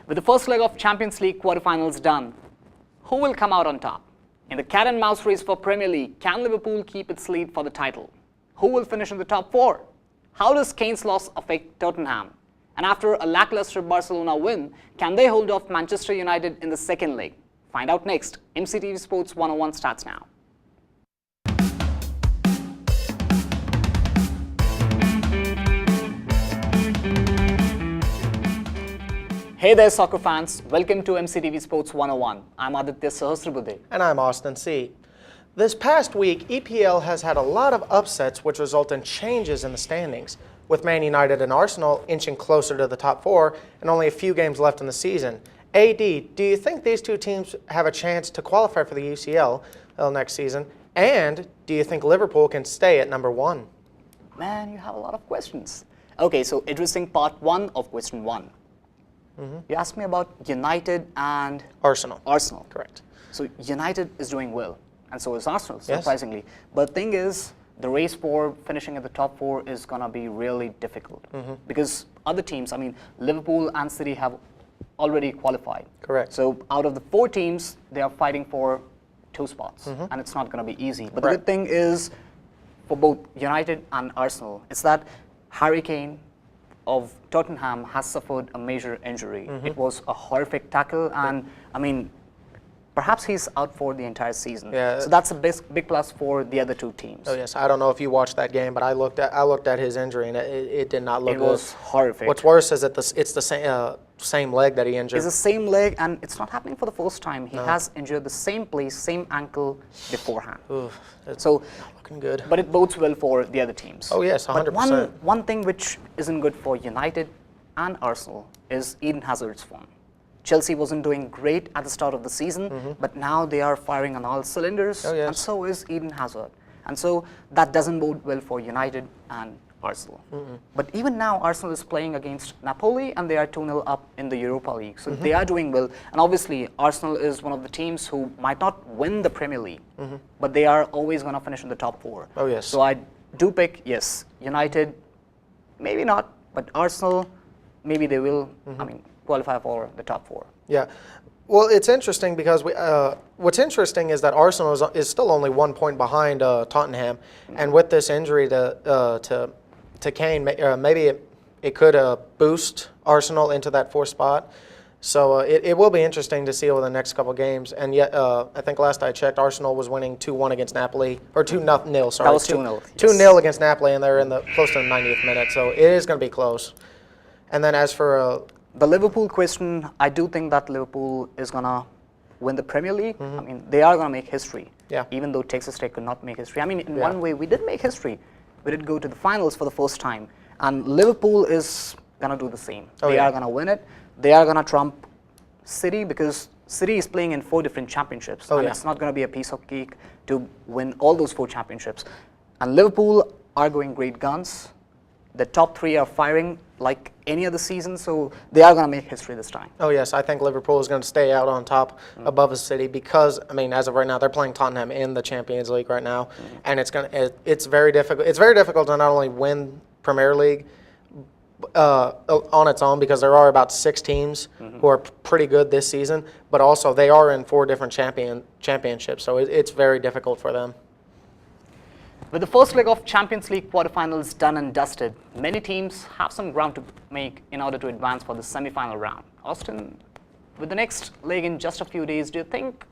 With the first leg of Champions League quarterfinals done, who will come out on top? In the cat and mouse race for Premier League, can Liverpool keep its lead for the title? Who will finish in the top four? How does Kane's loss affect Tottenham? And after a lackluster Barcelona win, can they hold off Manchester United in the second leg? Find out next. MCTV Sports 101 starts now. Hey there, soccer fans. Welcome to MCTV Sports 101. I'm Aditya Sahasrabudhe. And I'm Austin C. This past week, EPL has had a lot of upsets which result in changes in the standings, with Man United and Arsenal inching closer to the top four and only a few games left in the season. AD, do you think these two teams have a chance to qualify for the UCL next season? And do you think Liverpool can stay at number one? Man, you have a lot of questions. Okay, so addressing part one of question one. You asked me about United and Arsenal. Correct. So United is doing well, and so is Arsenal, surprisingly. Yes. But the thing is, the race for finishing at the top four is going to be really difficult. Because other teams, I mean, Liverpool and City have already qualified. Correct. So out of the four teams, they are fighting for two spots, and it's not going to be easy. But the good thing is, for both United and Arsenal, it's that Harry Kane of Tottenham has suffered a major injury. It was a horrific tackle, and I mean, perhaps he's out for the entire season. Yeah. So that's a big plus for the other two teams. Oh yes, I don't know if you watched that game, but I looked at his injury, and it did not look good. It was horrific. What's worse is that it's the same leg that he injured. It's the same leg, and it's not happening for the first time. He has injured the same place, same ankle beforehand. Oof, so not looking good. But it bodes well for the other teams. Oh yes, 100%. But one thing which isn't good for United and Arsenal is Eden Hazard's form. Chelsea wasn't doing great at the start of the season, but now they are firing on all cylinders, and so is Eden Hazard. And so that doesn't bode well for United and Arsenal. But even now, Arsenal is playing against Napoli, and they are 2-0 up in the Europa League. So they are doing well. And obviously, Arsenal is one of the teams who might not win the Premier League, but they are always going to finish in the top four. Oh, yes. So I do pick, yes, United, maybe not, but Arsenal, maybe they will, I mean, qualify for the top four. Yeah. Well, it's interesting because what's interesting is that Arsenal is still only 1 point behind Tottenham, and with this injury to Kane, maybe it could boost Arsenal into that fourth spot. So it will be interesting to see over the next couple games. And yet, I think last I checked, Arsenal was winning 2-1 against Napoli, or 2-0. Sorry, that was 2-0. 2-0 against Napoli, and they're in the close to the 90th minute. So it is going to be close. And then as for the Liverpool question, I do think that Liverpool is going to win the Premier League. I mean, they are going to make history, even though Texas Tech could not make history. I mean, in one way, we did make history. We did go to the finals for the first time. And Liverpool is going to do the same. They are going to win it. They are going to trump City, because City is playing in 4 different championships. And it's not going to be a piece of cake to win all those 4 championships. And Liverpool are going great guns. The top 3 are firing like any other season, so they are going to make history this time. Oh yes, I think Liverpool is going to stay out on top above the City because, I mean, as of right now, they're playing Tottenham in the Champions League right now, and it's very difficult. It's very difficult to not only win Premier League on its own, because there are about 6 teams who are pretty good this season, but also they are in 4 different championships, so it's very difficult for them. With the first leg of Champions League quarterfinals done and dusted, many teams have some ground to make in order to advance for the semi-final round. Austin, with the next leg in just a few days, do you think,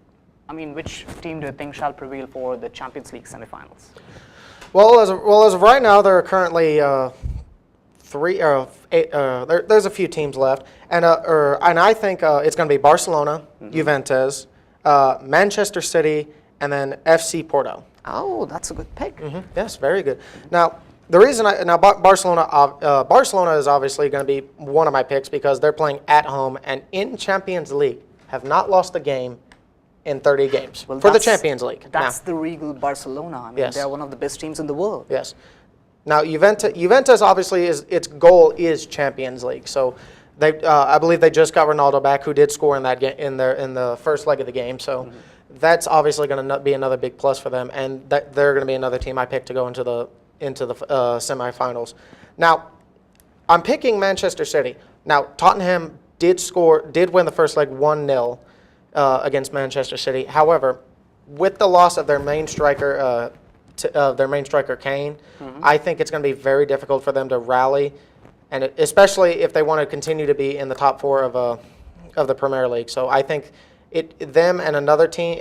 I mean, which team do you think shall prevail for the Champions League semi-finals? Well, as of right now, there are currently 3 or 8. There's a few teams left, and I think it's going to be Barcelona, Juventus, Manchester City, and then FC Porto. Oh, that's a good pick. Yes, very good. Now, the reason Barcelona is obviously going to be one of my picks because they're playing at home and in Champions League have not lost a game in 30 games for the Champions League. That's the regal Barcelona. I mean, they're one of the best teams in the world. Yes. Now, Juventus obviously its goal is Champions League. So, I believe they just got Ronaldo back, who did score in that in the first leg of the game. So. That's obviously going to be another big plus for them, and they're going to be another team I picked to go into the semifinals. Now, I'm picking Manchester City. Now, Tottenham did win the first leg 1-0 against Manchester City. However, with the loss of their main striker, Kane, I think it's going to be very difficult for them to rally, and especially if they want to continue to be in the top 4 of the Premier League. So I think them and another team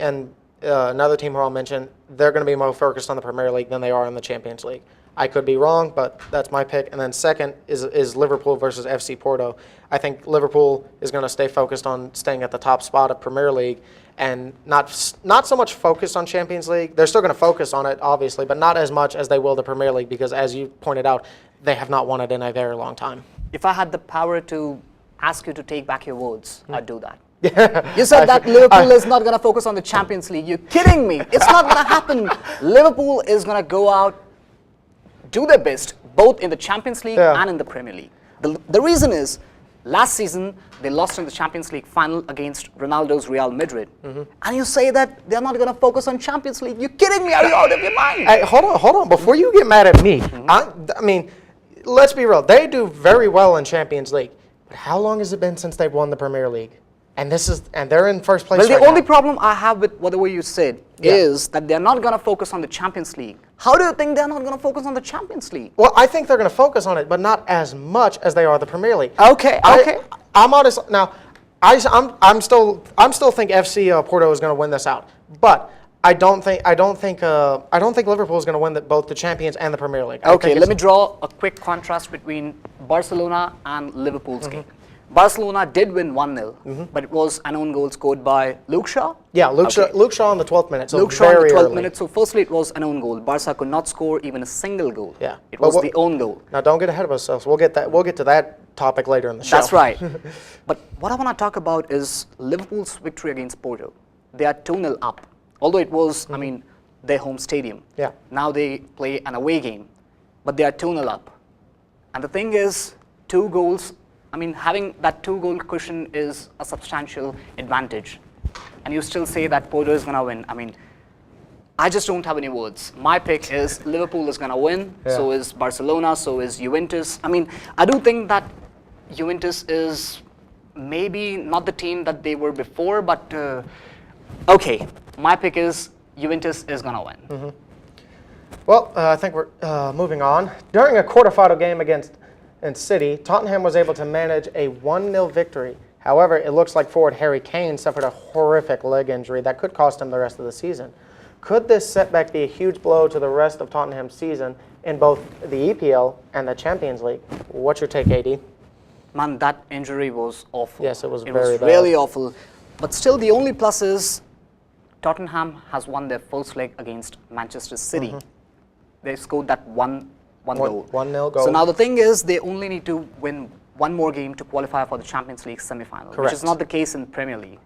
who I'll mention, they're going to be more focused on the Premier League than they are in the Champions League. I could be wrong, but that's my pick. And then second is Liverpool versus FC Porto. I think Liverpool is going to stay focused on staying at the top spot of Premier League and not so much focused on Champions League. They're still going to focus on it, obviously, but not as much as they will the Premier League because, as you pointed out, they have not won it in a very long time. If I had the power to ask you to take back your words, I'd do that. You said that Liverpool is not going to focus on the Champions League. You're kidding me. It's not going to happen. Liverpool is going to go out, do their best, both in the Champions League and in the Premier League. The reason is, last season, they lost in the Champions League final against Ronaldo's Real Madrid. And you say that they're not going to focus on Champions League. You're kidding me. Are you out of your mind? Hey, hold on. Before you get mad at me, I mean, let's be real. They do very well in Champions League. But how long has it been since they've won the Premier League? And they're in first place. Well, the only problem I have with whatever you said is that they're not going to focus on the Champions League. How do you think they're not going to focus on the Champions League? Well, I think they're going to focus on it, but not as much as they are the Premier League. Okay. I'm honest now. I'm still think FC Porto is going to win this out, but I don't think Liverpool is going to win both the Champions and the Premier League. Okay, let me draw a quick contrast between Barcelona and Liverpool's game. Barcelona did win 1-0, but it was an own goal scored by Luke Shaw. Yeah, Luke Shaw in the 12th minute. So Luke Shaw in the 12th minute. So firstly, it was an own goal. Barca could not score even a single goal. Yeah, it was the own goal. Now, don't get ahead of ourselves. We'll get to that topic later in the show. That's right. But what I want to talk about is Liverpool's victory against Porto. They are 2-0 up. Although it was, their home stadium. Yeah. Now they play an away game, but they are 2-0 up. And the thing is, 2 goals. Having that 2-goal cushion is a substantial advantage. And you still say that Porto is going to win. I just don't have any words. My pick is Liverpool is going to win. Yeah. So is Barcelona. So is Juventus. I do think that Juventus is maybe not the team that they were before, but okay. My pick is Juventus is going to win. Well, I think we're moving on. During a quarterfinal game against City, Tottenham was able to manage a 1-0 victory. However, it looks like forward Harry Kane suffered a horrific leg injury that could cost him the rest of the season. Could this setback be a huge blow to the rest of Tottenham's season in both the EPL and the Champions League? What's your take, AD? Man, that injury was awful. Yes, it was very bad. It was really awful. But still, the only plus is Tottenham has won their first leg against Manchester City. They scored that one goal. 1-0 goal. So now the thing is, they only need to win one more game to qualify for the Champions League semi-final, which is not the case in Premier League.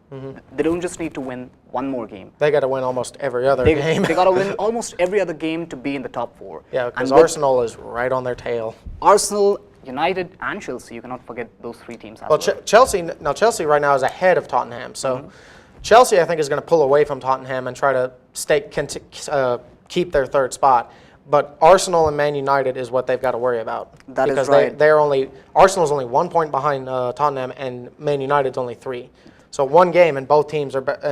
They don't just need to win one more game. They got to win almost every other game. They got to win almost every other game to be in the top 4. Yeah, because Arsenal is right on their tail. Arsenal, United, and Chelsea. You cannot forget those 3 teams as well. Chelsea right now is ahead of Tottenham. So Chelsea, I think, is going to pull away from Tottenham and try to keep their 3rd spot. But Arsenal and Man United is what they've got to worry about. That is right. Because Arsenal's only 1 point behind Tottenham, and Man United's only 3. So 1 game, and both teams are back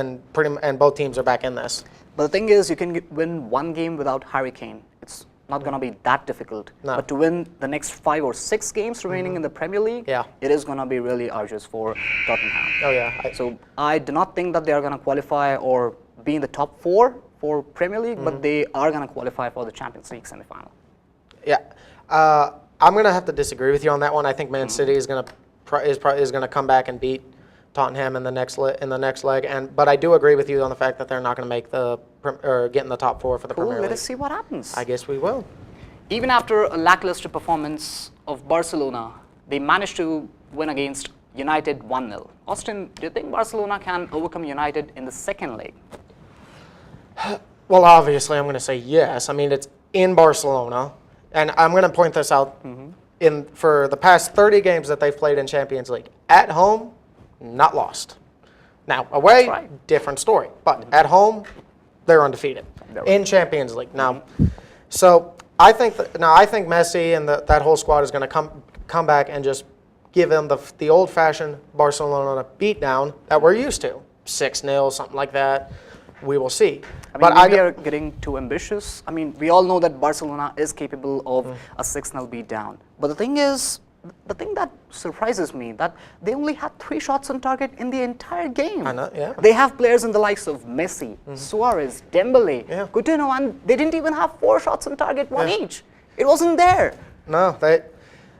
in this. But the thing is, you can win 1 game without Harry Kane. It's not going to be that difficult. No. But to win the next 5 or 6 games remaining in the Premier League, it is going to be really arduous for Tottenham. Oh yeah. So I do not think that they are going to qualify or be in the top 4 for Premier League, but they are going to qualify for the Champions League semi-final. Yeah, I'm going to have to disagree with you on that one. I think Man City is going to come back and beat Tottenham in the next leg. But I do agree with you on the fact that they're not going to make get in the top 4 for the Premier League. Let us see what happens. I guess we will. Even after a lackluster performance of Barcelona, they managed to win against United 1-0. Austin, do you think Barcelona can overcome United in the 2nd leg? Well, obviously, I'm going to say yes. It's in Barcelona, and I'm going to point this out. For the past 30 games that they've played in Champions League, at home, not lost. Now, away, different story. But at home, they're undefeated in Champions League. Now, so I think Messi and that whole squad is going to come back and just give them the old-fashioned Barcelona beatdown that we're used to. 6-0, something like that. We will see. I mean, maybe we are getting too ambitious. I mean, we all know that Barcelona is capable of a 6-0 beatdown. But the thing is, the thing that surprises me, that they only had 3 shots on target in the entire game. I know, yeah. They have players in the likes of Messi, Suarez, Dembele, Coutinho, and they didn't even have 4 shots on target, one each. It wasn't there. No,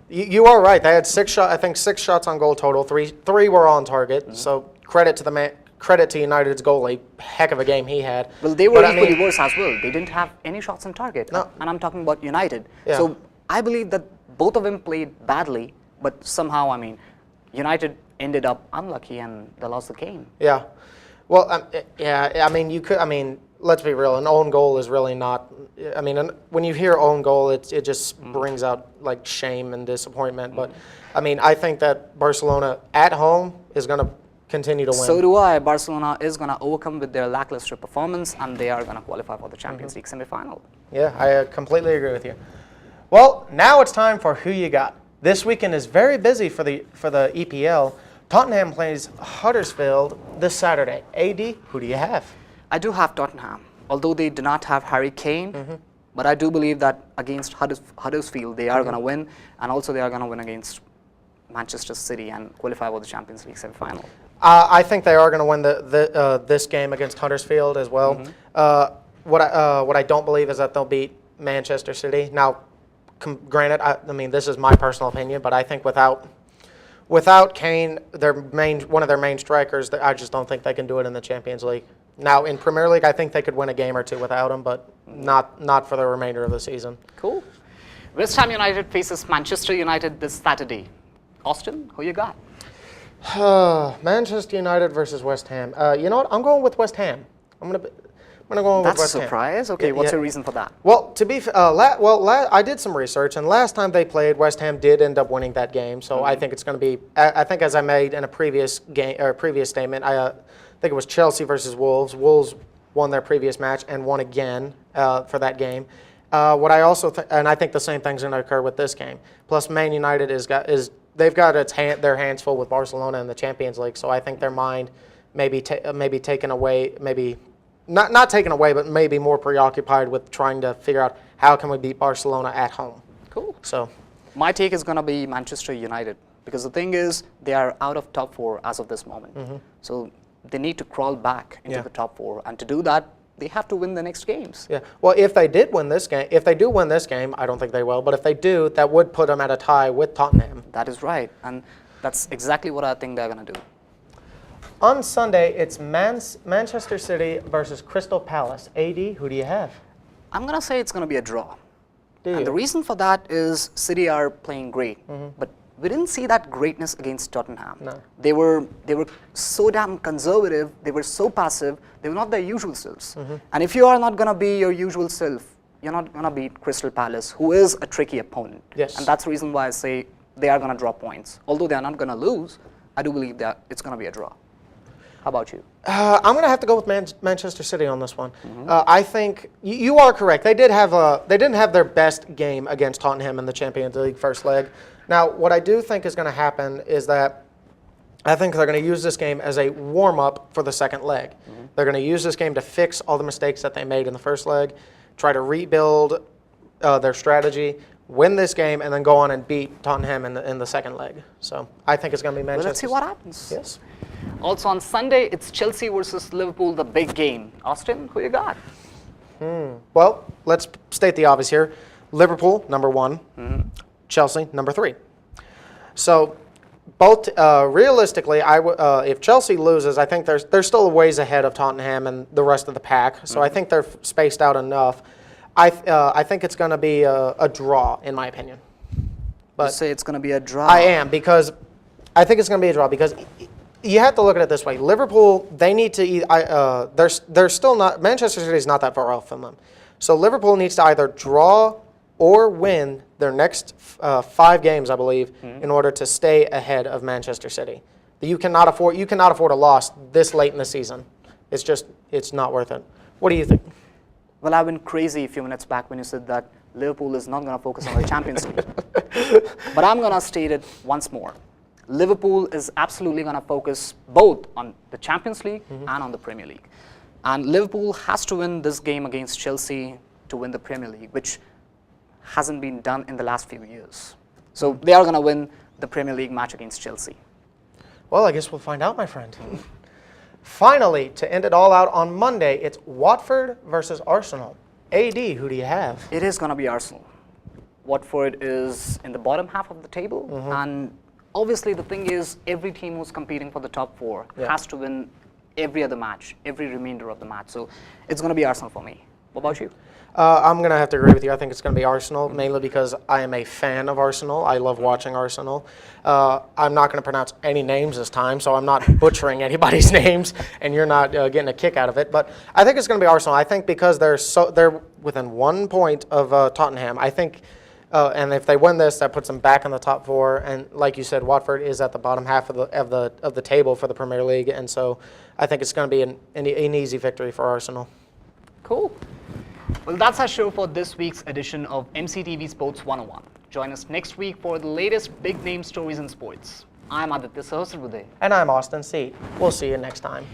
you are right. They had 6 shots. I think 6 shots on goal total. Three were on target. So credit to United's goalie. Heck of a game he had. Well, they were equally worse as well. They didn't have any shots on target. No. And I'm talking about United. Yeah. So I believe that both of them played badly, but somehow, I mean, United ended up unlucky and they lost the game. Yeah. Well, yeah. I mean, let's be real. An own goal is really not. I mean, when you hear own goal, it just brings out like shame and disappointment. But I mean, I think that Barcelona at home is going to continue to win. So do I. Barcelona is going to overcome with their lackluster performance, and they are going to qualify for the Champions League semi-final. Yeah, I completely agree with you. Well, now it's time for Who You Got. This weekend is very busy for the EPL. Tottenham plays Huddersfield this Saturday. AD, who do you have? I do have Tottenham, although they do not have Harry Kane. But I do believe that against Huddersfield, they are going to win, and also they are going to win against Manchester City and qualify for the Champions League semi-final. I think they are going to win this game against Huddersfield as well. What I don't believe is that they'll beat Manchester City. Now, granted, I mean, this is my personal opinion, but I think without Kane, one of their main strikers, I just don't think they can do it in the Champions League. Now, in Premier League, I think they could win a game or two without him, but not for the remainder of the season. Cool. West Ham United faces Manchester United this Saturday. Austin, who you got? Manchester United versus West Ham. You know what? I'm going with West Ham. I'm gonna go with West Ham. That's a surprise. Okay, what's your reason for that? Well, to be I did some research, and last time they played, West Ham did end up winning that game. So I think it's going to be. I think, as I made in a previous statement, I think it was Chelsea versus Wolves. Wolves won their previous match and won again for that game. What I also and I think the same thing's going to occur with this game. Plus, Man United they've got their hands full with Barcelona in the Champions League. So I think their mind maybe taken away, maybe not taken away, but maybe more preoccupied with trying to figure out how can we beat Barcelona at home. Cool. So my take is going to be Manchester United, because the thing is they are out of top 4 as of this moment. So they need to crawl back into the top 4, and to do that, they have to win the next games. Yeah. Well, if they do win this game, I don't think they will. But if they do, that would put them at a tie with Tottenham. That is right, and that's exactly what I think they're going to do. On Sunday, it's Manchester City versus Crystal Palace. AD, who do you have? I'm going to say it's going to be a draw. And the reason for that is City are playing great, but we didn't see that greatness against Tottenham. No. They were so damn conservative, they were so passive, they were not their usual selves. And if you are not going to be your usual self, you're not going to beat Crystal Palace, who is a tricky opponent. Yes. And that's the reason why I say they are going to drop points. Although they are not going to lose, I do believe that it's going to be a draw. How about you? I'm going to have to go with Manchester City on this one. I think you are correct. They didn't have their best game against Tottenham in the Champions League first leg. Now, what I do think is going to happen is that I think they're going to use this game as a warm-up for the second leg. They're going to use this game to fix all the mistakes that they made in the first leg, try to rebuild their strategy, win this game, and then go on and beat Tottenham in the second leg. So I think it's going to be Manchester. Well, let's see what happens. Yes. Also on Sunday, it's Chelsea versus Liverpool, the big game. Austin, who you got? Well, let's state the obvious here. Liverpool, number 1. Chelsea, number 3. So, both realistically, if Chelsea loses, I think they're still a ways ahead of Tottenham and the rest of the pack. So I think they're spaced out enough. I think it's going to be a draw, in my opinion. But you say it's going to be a draw. I am, because I think it's going to be a draw because you have to look at it this way. Liverpool, they need to. They're still not. Manchester City is not that far off from them. So Liverpool needs to either draw or win their next 5 games, I believe, in order to stay ahead of Manchester City. You cannot afford a loss this late in the season. It's not worth it. What do you think? Well, I went crazy a few minutes back when you said that Liverpool is not going to focus on the Champions League. But I'm going to state it once more. Liverpool is absolutely going to focus both on the Champions League and on the Premier League. And Liverpool has to win this game against Chelsea to win the Premier League, which hasn't been done in the last few years. So they are going to win the Premier League match against Chelsea. Well, I guess we'll find out, my friend. Finally, to end it all out on Monday, it's Watford versus Arsenal. AD, who do you have? It is going to be Arsenal. Watford is in the bottom half of the table, and obviously the thing is, every team who's competing for the top four has to win every other match, every remainder of the match. So it's going to be Arsenal for me. What about you? I'm going to have to agree with you. I think it's going to be Arsenal, mainly because I am a fan of Arsenal. I love watching Arsenal. I'm not going to pronounce any names this time, so I'm not butchering anybody's names, and you're not getting a kick out of it. But I think it's going to be Arsenal. I think because they're within 1 point of Tottenham. I think, and if they win this, that puts them back in the top four. And like you said, Watford is at the bottom half of the table for the Premier League, and so I think it's going to be an easy victory for Arsenal. Cool. Well, that's our show for this week's edition of MCTV Sports 101. Join us next week for the latest big name stories in sports. I'm Aditya Sahasrabudhe. And I'm Austin Seat. We'll see you next time.